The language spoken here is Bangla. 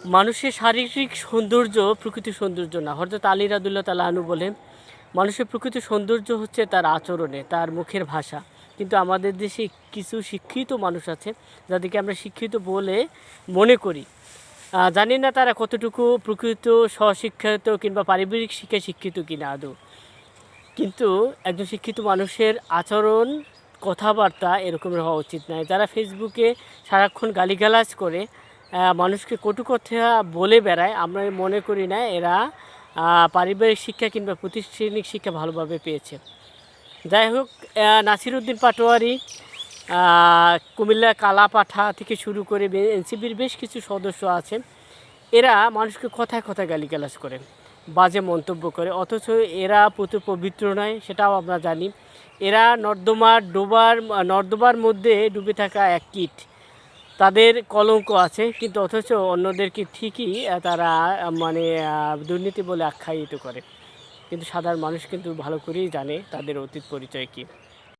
মানুষের শারীরিক সৌন্দর্য প্রকৃত সৌন্দর্য না। হযরত আলী রাদিয়াল্লাহু তাআলা আনহু বলেন, মানুষের প্রকৃত সৌন্দর্য হচ্ছে তার আচরণে, তার মুখের ভাষা। কিন্তু আমাদের দেশে কিছু শিক্ষিত মানুষ আছে, যাদেরকে আমরা শিক্ষিত বলে মনে করি। জানি না তারা কতটুকু প্রকৃত স্বশিক্ষিত কিংবা পারিবারিক শিক্ষায় শিক্ষিত কিনা আদৌ। কিন্তু একজন শিক্ষিত মানুষের আচরণ, কথাবার্তা এরকমের হওয়া উচিত নয়। যারা ফেসবুকে সারাক্ষণ গালিগালাজ করে মানুষকে কটু কথা বলে বেড়ায়, আমরা মনে করি না এরা পারিবারিক শিক্ষা কিংবা প্রাতিষ্ঠানিক শিক্ষা ভালোভাবে পেয়েছে। যাই হোক, নাসিরউদ্দিন পাটোয়ারি, কুমিল্লা কালাপাঠা থেকে শুরু করে এনসিপির বেশ কিছু সদস্য আছেন, এরা মানুষকে কথায় কথায় গালিগালাজ করে, বাজে মন্তব্য করে, অথচ এরা পবিত্র নয় সেটাও আমরা জানি। এরা নর্দমার মধ্যে ডুবে থাকা এক কীট, তাদের কলঙ্ক আছে, কিন্তু অথচ অন্যদেরকে ঠিকই তারা মানে দুর্নীতি বলে আখ্যায়িত করে। কিন্তু সাধারণ মানুষ কিন্তু ভালো করেই জানে তাদের অতীত পরিচয় কী।